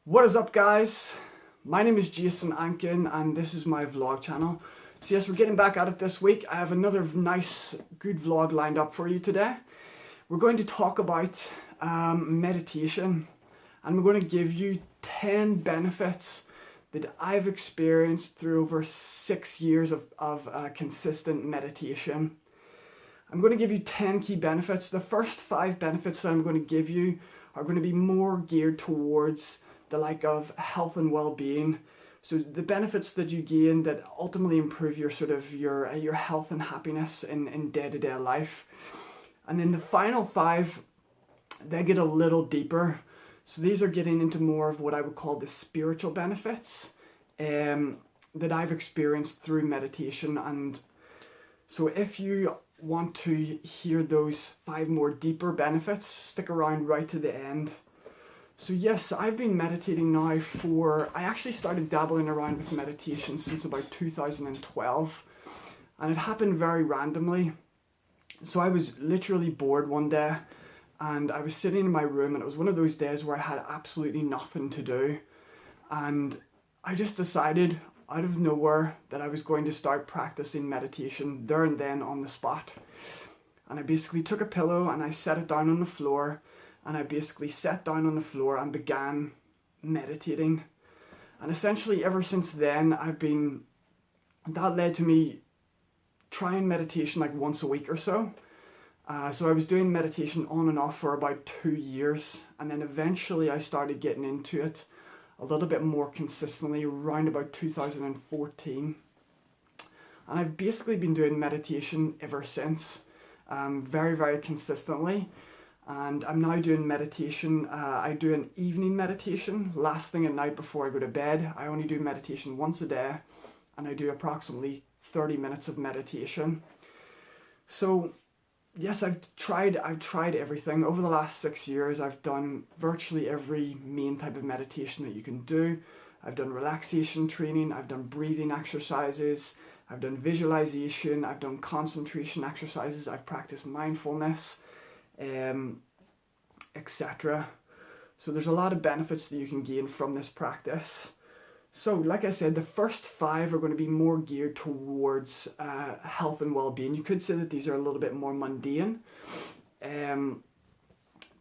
What is up, guys? My name is Jason Ankin and this is my vlog channel. So yes, we're getting back at it this week. I have another nice, good vlog lined up for you today. We're going to talk about meditation, and we're going to give you 10 benefits that I've experienced through over 6 years of consistent meditation. I'm going to give you 10 key benefits. The first 5 benefits that I'm going to give you are going to be more geared towards the like of health and well-being. So the benefits that you gain that ultimately improve your your health and happiness in day-to-day life. And then the final 5, they get a little deeper. So these are getting into more of what I would call the spiritual benefits that I've experienced through meditation. And so if you want to hear those 5 more deeper benefits, stick around right to the end. So yes, I've been meditating now I actually started dabbling around with meditation since about 2012, and it happened very randomly. So I was literally bored one day and I was sitting in my room, and it was one of those days where I had absolutely nothing to do, and I just decided out of nowhere that I was going to start practicing meditation there and then on the spot. And I basically took a pillow and I set it down on the floor. And I basically sat down on the floor and began meditating. And essentially ever since then, that led to me trying meditation like once a week or so. So I was doing meditation on and off for about 2 years. And then eventually I started getting into it a little bit more consistently around about 2014. And I've basically been doing meditation ever since, very, very consistently. And I'm now doing meditation. I do an evening meditation last thing at night before I go to bed. I only do meditation once a day, and I do approximately 30 minutes of meditation. So yes, I've tried everything. Over the last 6 years, I've done virtually every main type of meditation that you can do. I've done relaxation training, I've done breathing exercises, I've done visualization, I've done concentration exercises, I've practiced mindfulness, etc. So there's a lot of benefits that you can gain from this practice. So like I said, the first 5 are going to be more geared towards health and well-being. You could say that these are a little bit more mundane to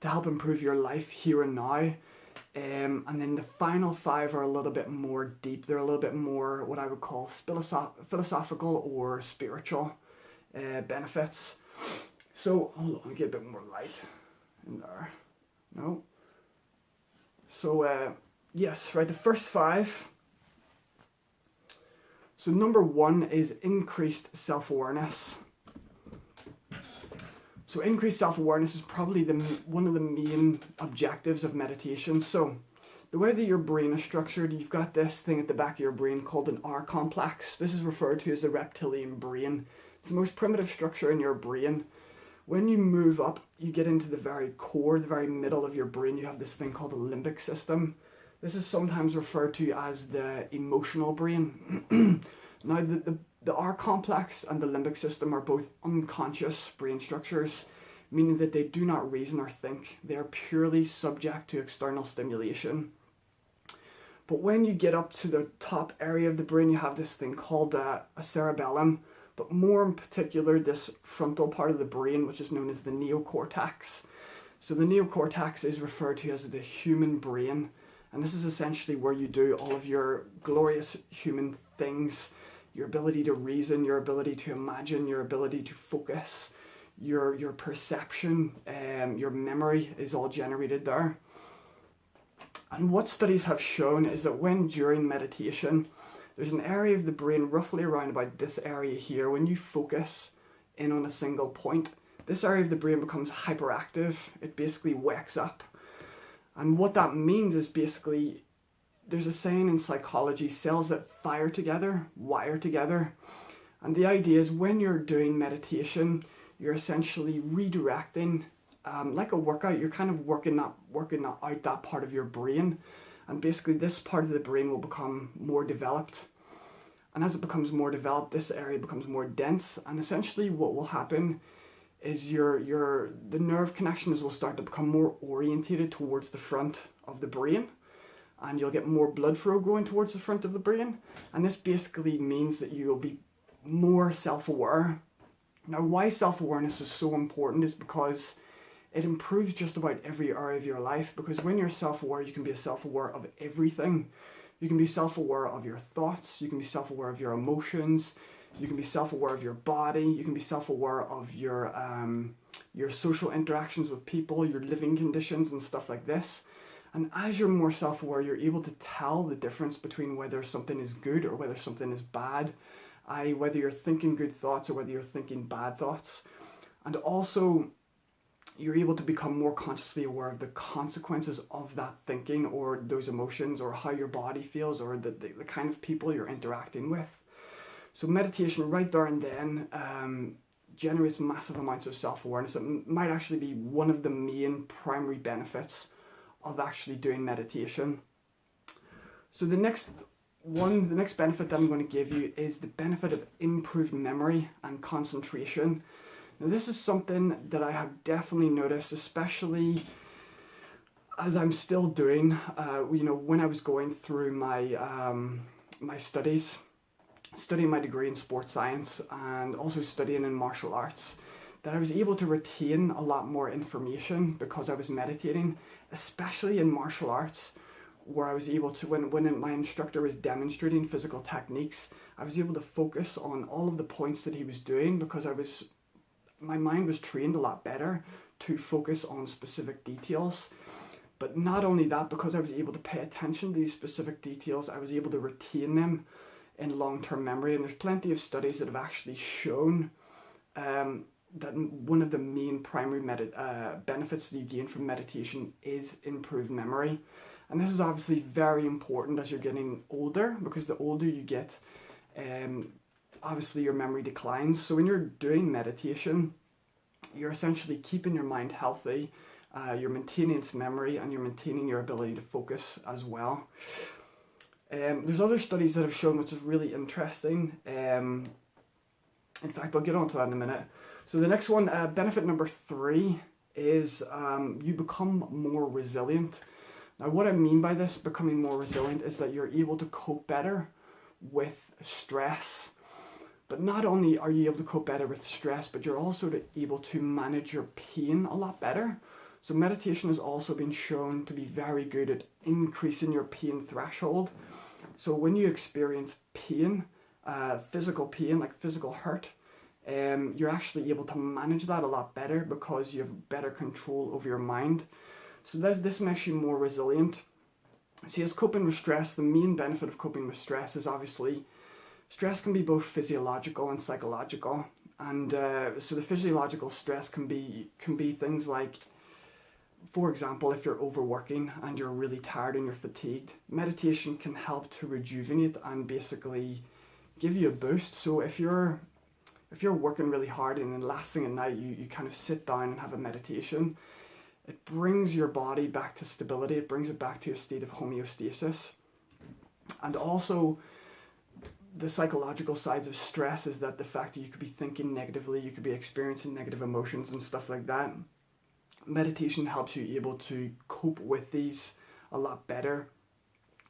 help improve your life here and now. And then the final 5 are a little bit more deep. They're a little bit more what I would call philosophical or spiritual benefits. So, hold on, get a bit more light in there. No. So, yes, right, the first 5. So number 1 is increased self-awareness. So increased self-awareness is probably one of the main objectives of meditation. So the way that your brain is structured, you've got this thing at the back of your brain called an R complex. This is referred to as the reptilian brain. It's the most primitive structure in your brain. When you move up, you get into the very core, the very middle of your brain. You have this thing called the limbic system. This is sometimes referred to as the emotional brain. Now, the R complex and the limbic system are both unconscious brain structures, meaning that they do not reason or think. They are purely subject to external stimulation. But when you get up to the top area of the brain, you have this thing called a cerebellum. But more in particular, this frontal part of the brain, which is known as the neocortex. So the neocortex is referred to as the human brain. And this is essentially where you do all of your glorious human things. Your ability to reason, your ability to imagine, your ability to focus, your perception, your memory is all generated there. And what studies have shown is that during meditation, there's an area of the brain roughly around about this area here. When you focus in on a single point, this area of the brain becomes hyperactive. It basically wakes up. And what that means is basically, there's a saying in psychology, cells that fire together, wire together. And the idea is when you're doing meditation, you're essentially redirecting, like a workout, you're kind of working out that part of your brain. And basically this part of the brain will become more developed. And as it becomes more developed, this area becomes more dense. And essentially what will happen is the nerve connections will start to become more orientated towards the front of the brain. and you'll get more blood flow going towards the front of the brain. And this basically means that you'll be more self-aware. Now, why self-awareness is so important is because it improves just about every area of your life, because when you're self-aware, you can be self-aware of everything. You can be self-aware of your thoughts, you can be self-aware of your emotions, you can be self-aware of your body, you can be self-aware of your social interactions with people, your living conditions and stuff like this. And as you're more self-aware, you're able to tell the difference between whether something is good or whether something is bad, i.e. whether you're thinking good thoughts or whether you're thinking bad thoughts. And also, you're able to become more consciously aware of the consequences of that thinking or those emotions, or how your body feels, or the kind of people you're interacting with. So meditation right there and then generates massive amounts of self-awareness. It might actually be one of the main primary benefits of actually doing meditation. So the next benefit that I'm going to give you is the benefit of improved memory and concentration. Now, this is something that I have definitely noticed, especially as I'm still doing, when I was going through my studies, studying my degree in sports science and also studying in martial arts, that I was able to retain a lot more information because I was meditating, especially in martial arts, where I was able to, when my instructor was demonstrating physical techniques, I was able to focus on all of the points that he was doing because my mind was trained a lot better to focus on specific details. But not only that, because I was able to pay attention to these specific details, I was able to retain them in long-term memory. And there's plenty of studies that have actually shown that one of the main primary benefits that you gain from meditation is improved memory. And this is obviously very important as you're getting older, because the older you get, obviously your memory declines. So when you're doing meditation, you're essentially keeping your mind healthy, you're maintaining its memory, and you're maintaining your ability to focus as well. There's other studies that have shown, which is really interesting. In fact, I'll get onto that in a minute. So the next one, benefit number 3, is you become more resilient. Now, what I mean by this, becoming more resilient, is that you're able to cope better with stress. But not only are you able to cope better with stress, but you're also able to manage your pain a lot better. So meditation has also been shown to be very good at increasing your pain threshold. So when you experience pain, physical pain, like physical hurt, you're actually able to manage that a lot better because you have better control over your mind. So this makes you more resilient. See, as coping with stress, the main benefit of coping with stress is obviously stress can be both physiological and psychological. And so the physiological stress can be things like, for example, if you're overworking and you're really tired and you're fatigued, meditation can help to rejuvenate and basically give you a boost. So if you're working really hard and then last thing at night you kind of sit down and have a meditation, it brings your body back to stability, it brings it back to a state of homeostasis. And also, the psychological sides of stress is that the fact that you could be thinking negatively, you could be experiencing negative emotions and stuff like that. Meditation helps you able to cope with these a lot better.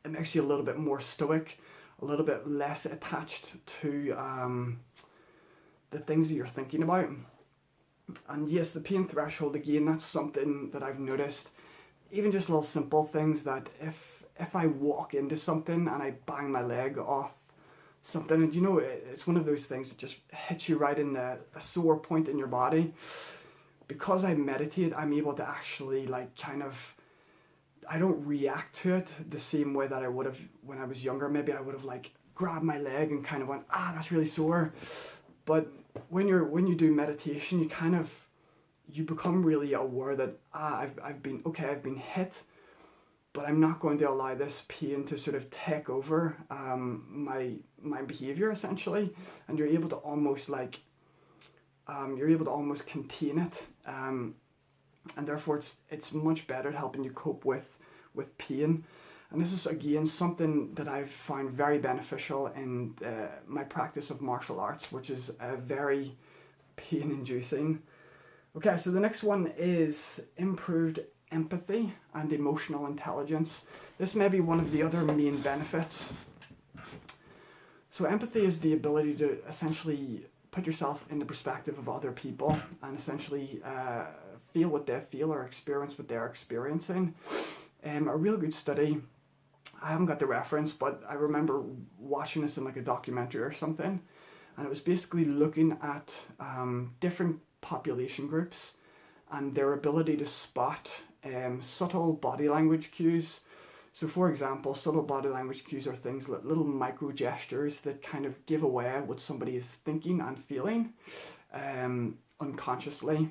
It makes you a little bit more stoic, a little bit less attached to the things that you're thinking about. And yes, the pain threshold, again, that's something that I've noticed. Even just little simple things, that if I walk into something and I bang my leg off something, and it's one of those things that just hits you right in a sore point in your body. Because I meditate, I'm able to actually I don't react to it the same way that I would have when I was younger. Maybe I would have grabbed my leg and kind of went, that's really sore. But when you do meditation, you become really aware that I've been hit, but I'm not going to allow this pain to sort of take over my behavior essentially, and you're able to almost contain it, and therefore it's much better at helping you cope with pain. And this is again something that I've found very beneficial in my practice of martial arts, which is very pain inducing. Okay, so the next one is improved empathy and emotional intelligence. This may be one of the other main benefits. So empathy is the ability to essentially put yourself in the perspective of other people and essentially feel what they feel or experience what they're experiencing. A real good study, I haven't got the reference, but I remember watching this in like a documentary or something, and it was basically looking at different population groups and their ability to spot subtle body language cues. So for example, subtle body language cues are things like little micro gestures that kind of give away what somebody is thinking and feeling unconsciously.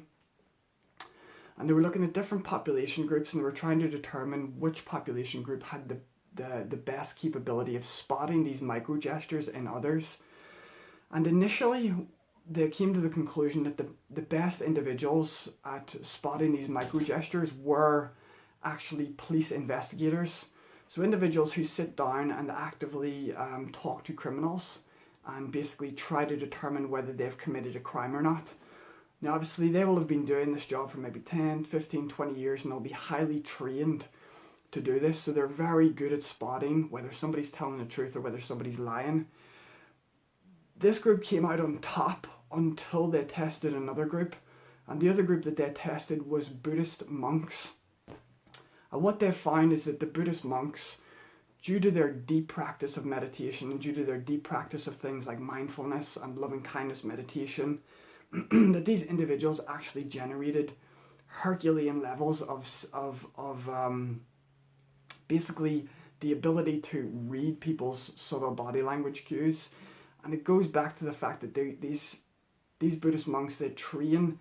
And they were looking at different population groups, and they were trying to determine which population group had the best capability of spotting these micro gestures in others. And initially, they came to the conclusion that the best individuals at spotting these micro gestures were actually police investigators. So individuals who sit down and actively talk to criminals and basically try to determine whether they've committed a crime or not. Now obviously they will have been doing this job for maybe 10, 15, 20 years, and they'll be highly trained to do this. So they're very good at spotting whether somebody's telling the truth or whether somebody's lying. This group came out on top until they tested another group. And the other group that they tested was Buddhist monks. And what they found is that the Buddhist monks, due to their deep practice of meditation and due to their deep practice of things like mindfulness and loving kindness meditation, that these individuals actually generated Herculean levels of basically the ability to read people's subtle body language cues. And it goes back to the fact that these Buddhist monks, they train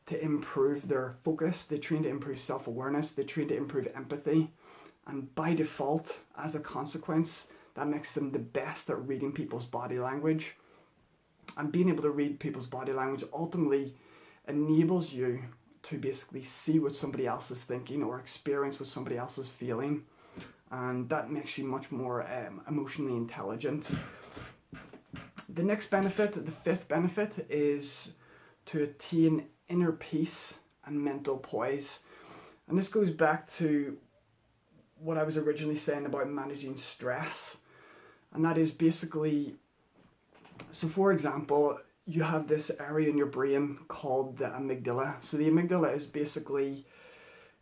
to improve their focus, they train to improve self-awareness, they train to improve empathy, and by default, as a consequence, that makes them the best at reading people's body language. And being able to read people's body language ultimately enables you to basically see what somebody else is thinking or experience what somebody else is feeling, and that makes you much more emotionally intelligent. The next benefit, the fifth benefit, is to attain inner peace and mental poise. And this goes back to what I was originally saying about managing stress. And that is basically, so for example, you have this area in your brain called the amygdala. So the amygdala is basically,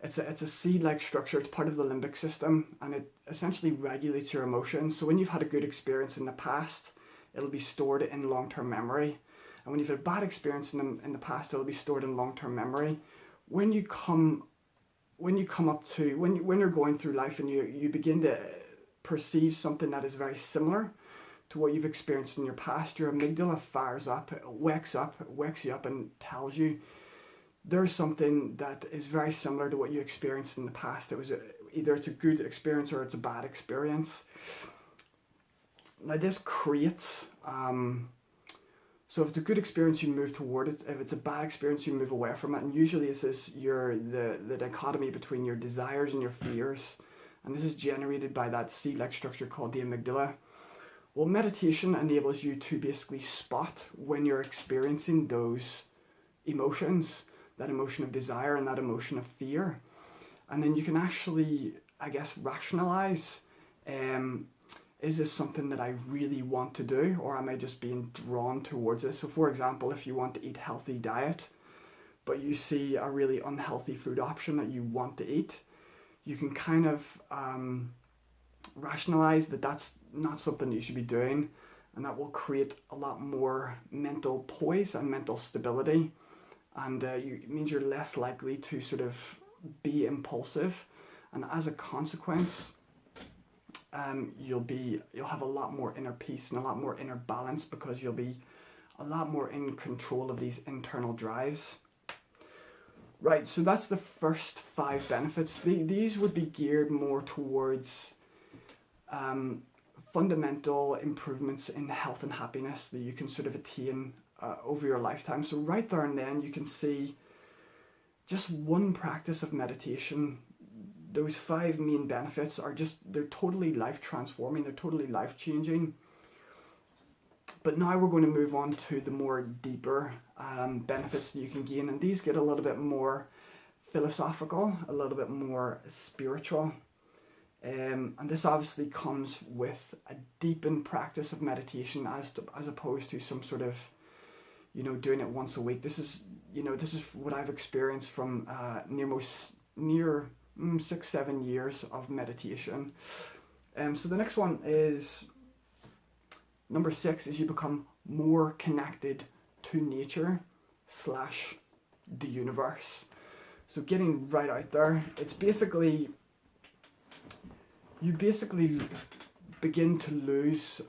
it's a seed-like structure. It's part of the limbic system, and it essentially regulates your emotions. So when you've had a good experience in the past, it'll be stored in long-term memory. And when you've had a bad experience in the past, it'll be stored in long-term memory. When you're going through life and you begin to perceive something that is very similar to what you've experienced in your past, your amygdala fires up, it wakes you up and tells you there's something that is very similar to what you experienced in the past. Either it's a good experience or it's a bad experience. Now this creates, so if it's a good experience, you move toward it. If it's a bad experience, you move away from it. And usually it's the dichotomy between your desires and your fears. And this is generated by that seed-like structure called the amygdala. Well, meditation enables you to basically spot when you're experiencing those emotions, that emotion of desire and that emotion of fear. And then you can actually, I guess, rationalize, is this something that I really want to do, or am I just being drawn towards this? So for example, if you want to eat healthy diet, but you see a really unhealthy food option that you want to eat, you can kind of rationalize that that's not something you should be doing, and that will create a lot more mental poise and mental stability, and it means you're less likely to sort of be impulsive, and as a consequence, you'll have a lot more inner peace and a lot more inner balance, because you'll be a lot more in control of these internal drives. Right, so that's the first 5 benefits. These would be geared more towards fundamental improvements in health and happiness that you can sort of attain over your lifetime. So right there and then you can see just one practice of meditation, those 5 main benefits are they're totally life transforming, they're totally life changing. But now we're going to move on to the more deeper benefits that you can gain, and these get a little bit more philosophical, a little bit more spiritual. And this obviously comes with a deepened practice of meditation as opposed to some sort of, doing it once a week. This is what I've experienced from near 6-7 years of meditation. So the next one is number 6 is you become more connected to nature / the universe. So getting right out there, it's basically, you basically begin to lose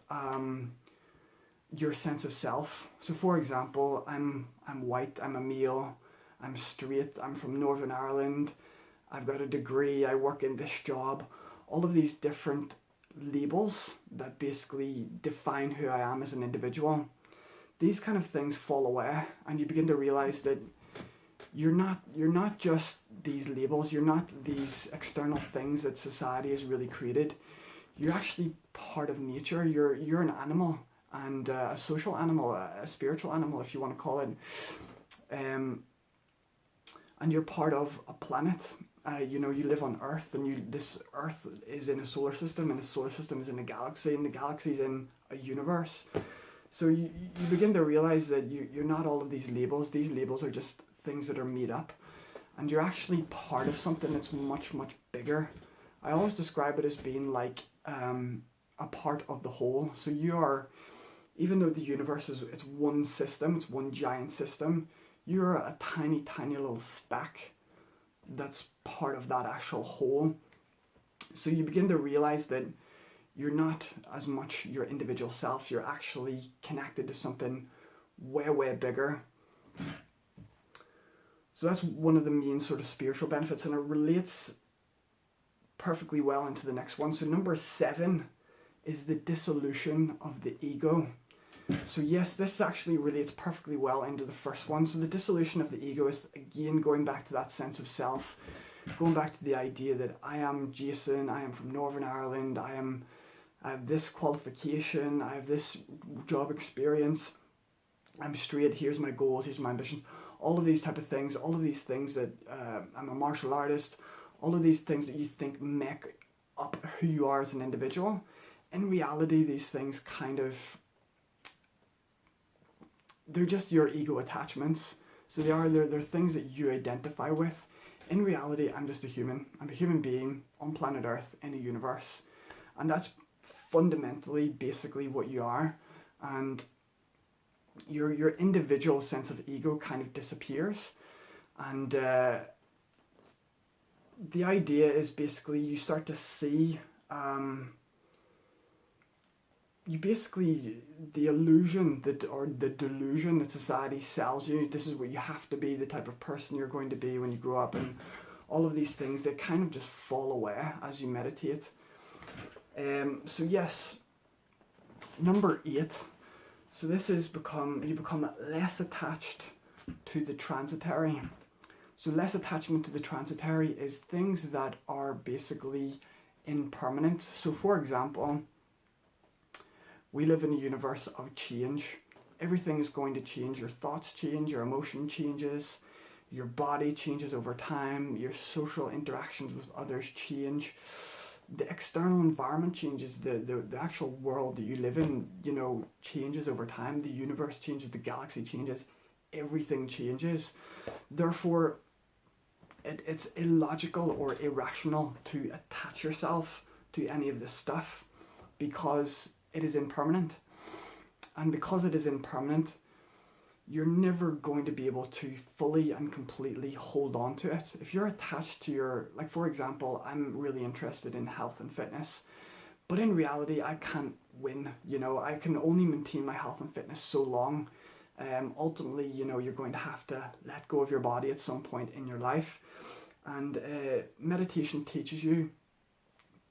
your sense of self. So for example, I'm white, I'm a male, I'm straight, I'm from Northern Ireland, I've got a degree, I work in this job. All of these different labels that basically define who I am as an individual. These kind of things fall away, and you begin to realize that you're not just these labels, you're not these external things that society has really created. You're actually part of nature. You're an animal, and a social animal, a spiritual animal, if you want to call it. And you're part of a planet. You live on Earth, and this Earth is in a solar system, and the solar system is in a galaxy, and the galaxy is in a universe. So you begin to realize that you're not all of these labels. These labels are just things that are made up, and you're actually part of something that's much, much bigger. I always describe it as being like a part of the whole. So you are, even though the universe it's one system, it's one giant system, you're a tiny, tiny little speck that's part of that actual whole. So you begin to realize that you're not as much your individual self, you're actually connected to something way, way bigger. So that's one of the main sort of spiritual benefits, and it relates perfectly well into the next one. So number 7 is the dissolution of the ego. So yes, this actually relates perfectly well into the first one. So the dissolution of the ego is, again, going back to that sense of self, going back to the idea that I am Jason, I am from Northern Ireland, I have this qualification, I have this job experience, I'm straight, here's my goals, here's my ambitions, all of these type of things, all of these things that I'm a martial artist, all of these things that you think make up who you are as an individual. In reality, these things they're just your ego attachments. So they're things that you identify with. In reality, I'm just a human. I'm a human being on planet Earth in a universe. And that's fundamentally, basically what you are. And your individual sense of ego kind of disappears. And the idea is basically you start to see the illusion or the delusion that society sells you. This is what you have to be, the type of person you're going to be when you grow up, and all of these things, they kind of just fall away as you meditate. So yes, number 8. So this is you become less attached to the transitory. So less attachment to the transitory is things that are basically impermanent. So for example, we live in a universe of change. Everything is going to change. Your thoughts change, your emotion changes, your body changes over time, your social interactions with others change. The external environment changes, the actual world that you live in, changes over time. The universe changes, the galaxy changes, everything changes. Therefore, it's illogical or irrational to attach yourself to any of this stuff because it is impermanent. And because it is impermanent, you're never going to be able to fully and completely hold on to it. If you're attached to like for example, I'm really interested in health and fitness, but in reality, I can't win. I can only maintain my health and fitness so long. Ultimately, you're going to have to let go of your body at some point in your life. And meditation teaches you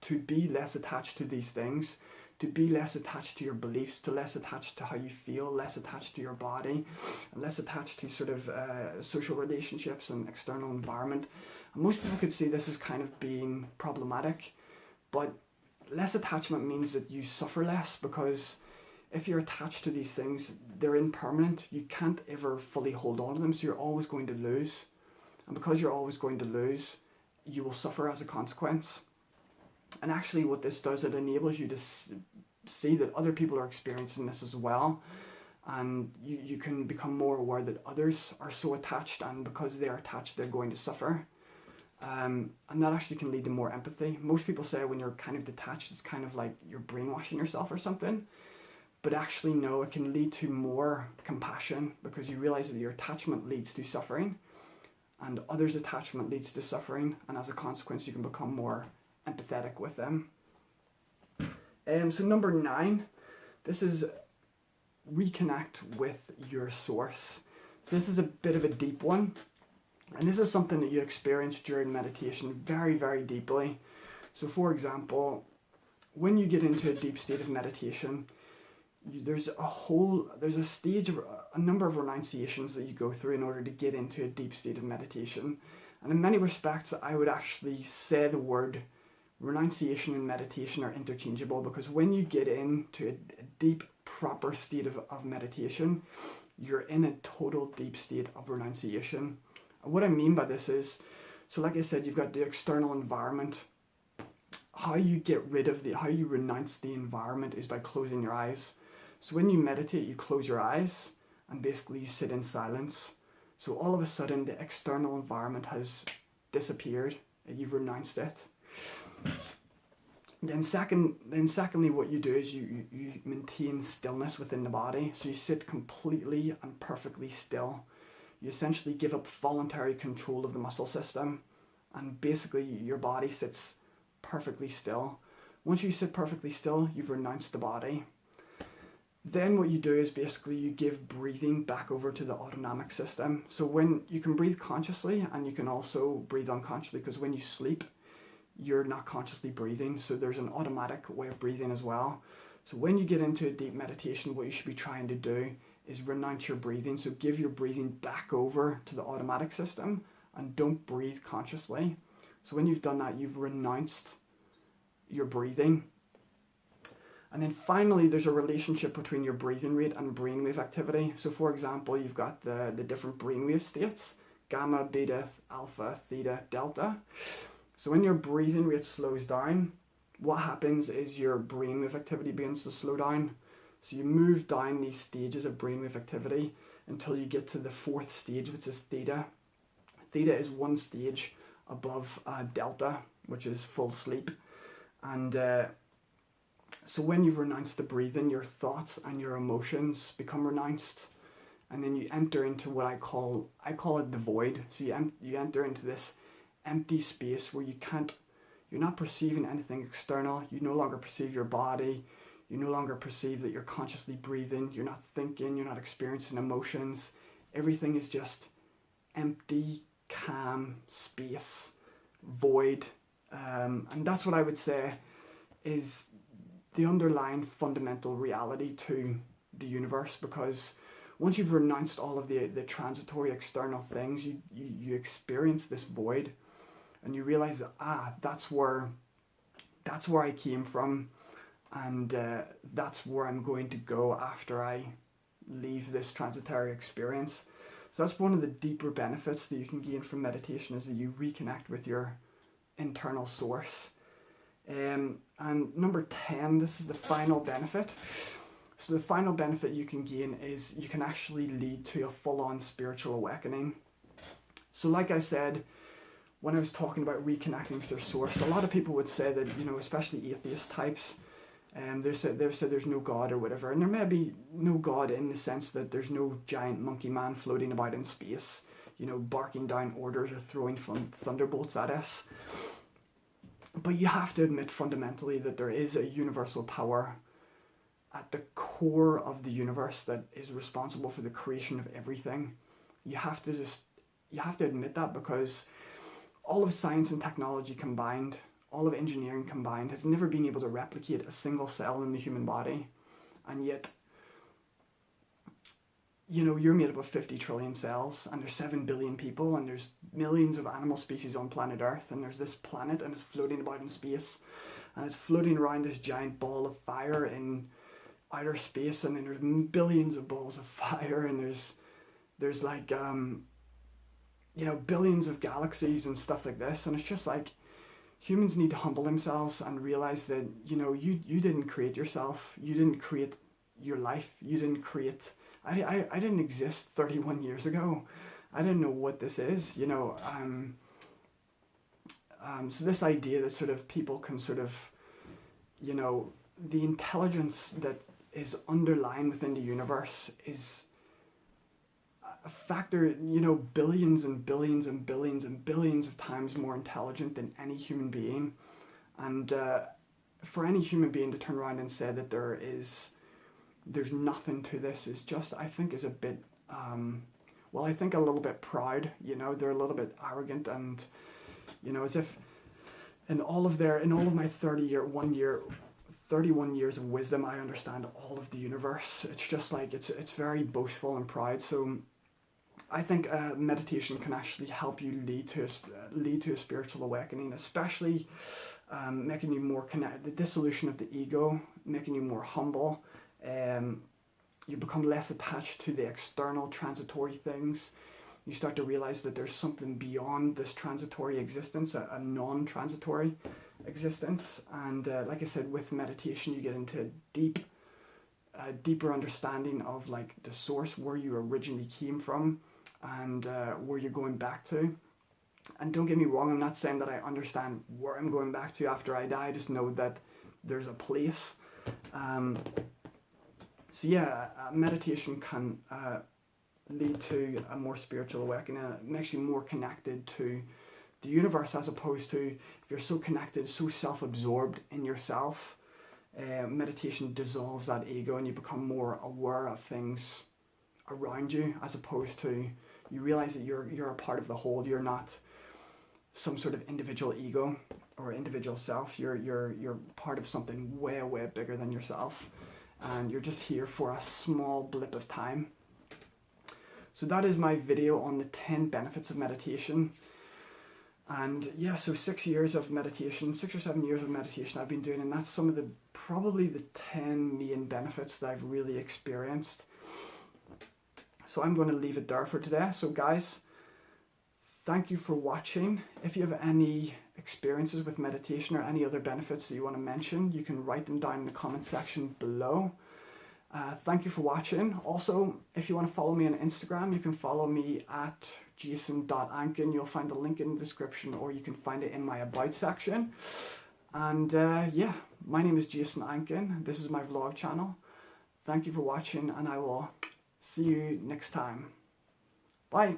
to be less attached to these things, to be less attached to your beliefs, to less attached to how you feel, less attached to your body, and less attached to sort of social relationships and external environment. And most people could see this as kind of being problematic, but less attachment means that you suffer less, because if you're attached to these things, they're impermanent. You can't ever fully hold on to them, so you're always going to lose. And because you're always going to lose, you will suffer as a consequence. And actually what this does, it enables you to see that other people are experiencing this as well. And you can become more aware that others are so attached, and because they're attached, they're going to suffer. And that actually can lead to more empathy. Most people say when you're kind of detached, it's kind of like you're brainwashing yourself or something. But actually, no, it can lead to more compassion, because you realize that your attachment leads to suffering and others' attachment leads to suffering. And as a consequence, you can become more empathetic with them. So number 9, this is reconnect with your source. So this is a bit of a deep one. And this is something that you experience during meditation very, very deeply. So for example, when you get into a deep state of meditation, there's a stage of a number of renunciations that you go through in order to get into a deep state of meditation. And in many respects, I would actually say the word renunciation and meditation are interchangeable, because when you get into a deep, proper state of meditation, you're in a total deep state of renunciation. And what I mean by this is, so like I said, you've got the external environment. How you renounce the environment is by closing your eyes. So when you meditate, you close your eyes and basically you sit in silence. So all of a sudden the external environment has disappeared and you've renounced it. Then secondly, what you do is you maintain stillness within the body. So you sit completely and perfectly still. You essentially give up voluntary control of the muscle system, and basically your body sits perfectly still. Once you sit perfectly still, you've renounced the body. Then what you do is basically you give breathing back over to the autonomic system. So when you can breathe consciously, and you can also breathe unconsciously, because when you sleep, you're not consciously breathing. So there's an automatic way of breathing as well. So when you get into a deep meditation, what you should be trying to do is renounce your breathing. So give your breathing back over to the automatic system and don't breathe consciously. So when you've done that, you've renounced your breathing. And then finally, there's a relationship between your breathing rate and brainwave activity. So for example, you've got the different brainwave states: gamma, beta, alpha, theta, delta. So when your breathing rate slows down, what happens is your brainwave activity begins to slow down. So you move down these stages of brainwave activity until you get to the 4th stage, which is theta. Theta is one stage above delta, which is full sleep. And so when you've renounced the breathing, your thoughts and your emotions become renounced. And then you enter into what I call it the void. So you enter into this empty space where you're not perceiving anything external. You no longer perceive your body. You no longer perceive that you're consciously breathing. You're not thinking. You're not experiencing emotions. Everything is just empty, calm space, void. And that's what I would say is the underlying fundamental reality to the universe, because once you've renounced all of the transitory external things, you experience this void, and you realize that that's where I came from, and that's where I'm going to go after I leave this transitory experience. So that's one of the deeper benefits that you can gain from meditation, is that you reconnect with your internal source. And number 10, this is the final benefit. So the final benefit you can gain is you can actually lead to a full-on spiritual awakening. So like I said, when I was talking about reconnecting with your source, a lot of people would say that, especially atheist types, they've said there's no God or whatever. And there may be no God in the sense that there's no giant monkey man floating about in space, barking down orders or throwing thunderbolts at us. But you have to admit fundamentally that there is a universal power at the core of the universe that is responsible for the creation of everything. You have to admit that, because all of science and technology combined, all of engineering combined, has never been able to replicate a single cell in the human body. And yet, you're made up of 50 trillion cells, and there's 7 billion people, and there's millions of animal species on planet Earth, and there's this planet, and it's floating about in space, and it's floating around this giant ball of fire in outer space, and then there's billions of balls of fire, and there's like you know, billions of galaxies and stuff like this. And it's just like, humans need to humble themselves and realize that, you know, you didn't create yourself. You didn't create your life. You didn't create, I didn't exist 31 years ago. I didn't know what this is, you know. So this idea that sort of people can sort of, you know, the intelligence that is underlying within the universe is a factor, you know, billions and billions and billions and billions of times more intelligent than any human being. And for any human being to turn around and say that there's nothing to this is just, I think, is a bit, well, I think a little bit proud, you know. They're a little bit arrogant, and, you know, as if in all of my 31 years of wisdom, I understand all of the universe. It's just like, it's very boastful and proud. So I think meditation can actually help you lead to a spiritual awakening, especially making you more connected, the dissolution of the ego, making you more humble. You become less attached to the external transitory things. You start to realize that there's something beyond this transitory existence, a non-transitory existence. And like I said, with meditation, you get into deeper understanding of like the source, where you originally came from, and where you're going back to. And don't get me wrong, I'm not saying that I understand where I'm going back to after I die. I just know that there's a place. So yeah, meditation can lead to a more spiritual awakening. It makes you more connected to the universe, as opposed to if you're so connected, so self-absorbed in yourself. Meditation dissolves that ego, and you become more aware of things around you, as opposed to, you realize that you're a part of the whole. You're not some sort of individual ego or individual self. You're part of something way bigger than yourself, and you're just here for a small blip of time. So that is my video on the 10 benefits of meditation. And yeah, so 6 years of meditation, 6 or 7 years of meditation I've been doing, and that's some of probably the 10 main benefits that I've really experienced. So I'm going to leave it there for today. So guys, thank you for watching. If you have any experiences with meditation or any other benefits that you want to mention, you can write them down in the comment section below. Thank you for watching. Also, if you want to follow me on Instagram, you can follow me at jason.ankin. You'll find a link in the description, or you can find it in my about section. And yeah, my name is Jason Ankin. This is my vlog channel. Thank you for watching, and I will see you next time. Bye.